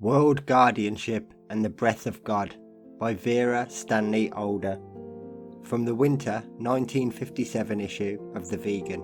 World Guardianship and the Breath of God by Vera, Stanley, Alder, from the winter 1957 issue of The Vegan.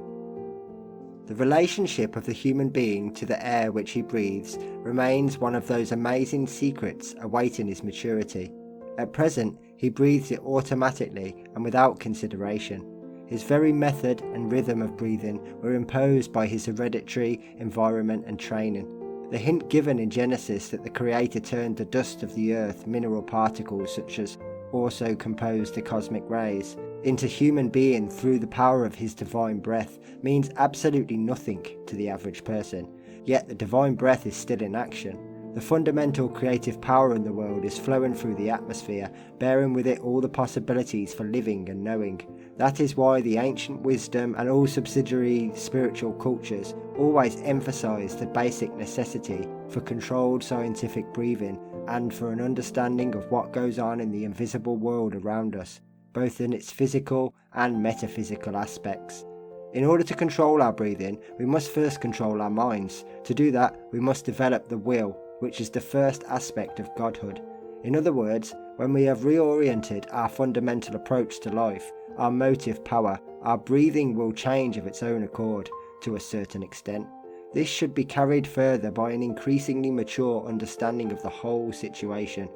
The relationship of the human being to the air which he breathes remains one of those amazing secrets awaiting his maturity. At present, he breathes it automatically and without consideration. His very method and rhythm of breathing were imposed by his hereditary environment and training. The hint given in Genesis that the Creator turned the dust of the earth, mineral particles such as also composed the cosmic rays, into human being through the power of his divine breath means absolutely nothing to the average person. Yet the divine breath is still in action. The fundamental creative power in the world is flowing through the atmosphere, bearing with it all the possibilities for living and knowing. That is why the ancient wisdom and all subsidiary spiritual cultures always emphasize the basic necessity for controlled scientific breathing and for an understanding of what goes on in the invisible world around us, both in its physical and metaphysical aspects. In order to control our breathing, we must first control our minds. To do that, we must develop the will, which is the first aspect of godhood. In other words, when we have reoriented our fundamental approach to life, our motive power, our breathing will change of its own accord, to a certain extent. This should be carried further by an increasingly mature understanding of the whole situation.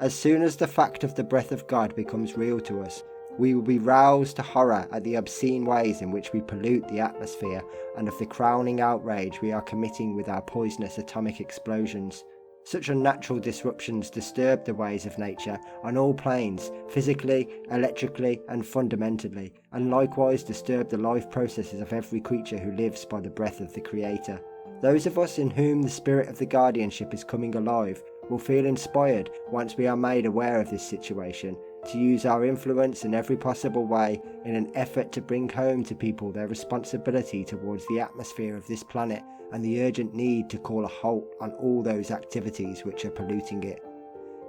As soon as the fact of the breath of God becomes real to us, we will be roused to horror at the obscene ways in which we pollute the atmosphere and of the crowning outrage we are committing with our poisonous atomic explosions. Such unnatural disruptions disturb the ways of nature on all planes, physically, electrically and fundamentally, and likewise disturb the life processes of every creature who lives by the breath of the Creator. Those of us in whom the spirit of the guardianship is coming alive will feel inspired once we are made aware of this situation, to use our influence in every possible way in an effort to bring home to people their responsibility towards the atmosphere of this planet and the urgent need to call a halt on all those activities which are polluting it.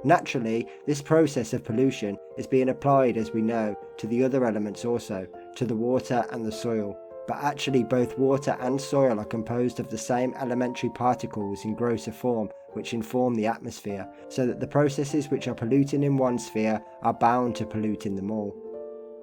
Naturally, this process of pollution is being applied, as we know, to the other elements also, to the water and the soil. But actually both water and soil are composed of the same elementary particles in grosser form which inform the atmosphere, so that the processes which are polluting in one sphere are bound to pollute in them all.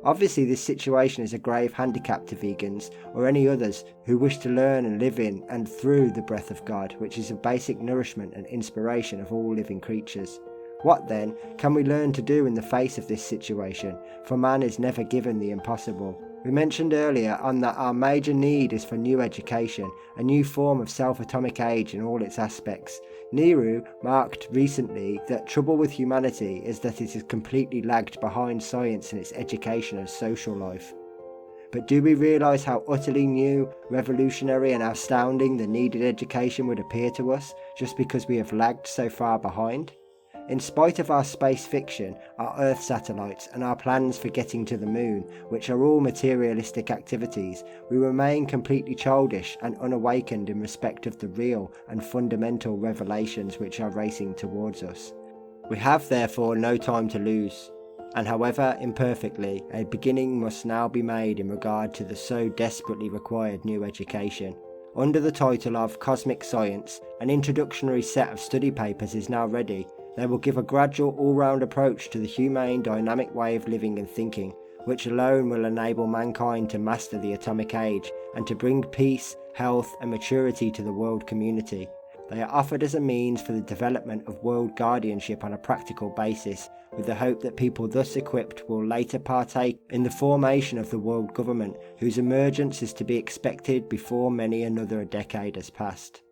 Obviously this situation is a grave handicap to vegans or any others who wish to learn and live in and through the breath of God, which is a basic nourishment and inspiration of all living creatures. What then can we learn to do in the face of this situation, for man is never given the impossible? We mentioned earlier on that our major need is for new education, a new form of self-atomic age in all its aspects. Nehru marked recently that trouble with humanity is that it has completely lagged behind science in its education of social life. But do we realise how utterly new, revolutionary and astounding the needed education would appear to us just because we have lagged so far behind? In spite of our space fiction, our Earth satellites and our plans for getting to the moon, which are all materialistic activities, we remain completely childish and unawakened in respect of the real and fundamental revelations which are racing towards us. We have therefore no time to lose, and however imperfectly, a beginning must now be made in regard to the so desperately required new education. Under the title of Cosmic Science, an introductory set of study papers is now ready. They will give a gradual all-round approach to the humane dynamic way of living and thinking, which alone will enable mankind to master the atomic age and to bring peace, health and maturity to the world community. They are offered as a means for the development of world guardianship on a practical basis, with the hope that people thus equipped will later partake in the formation of the world government, whose emergence is to be expected before many another decade has passed.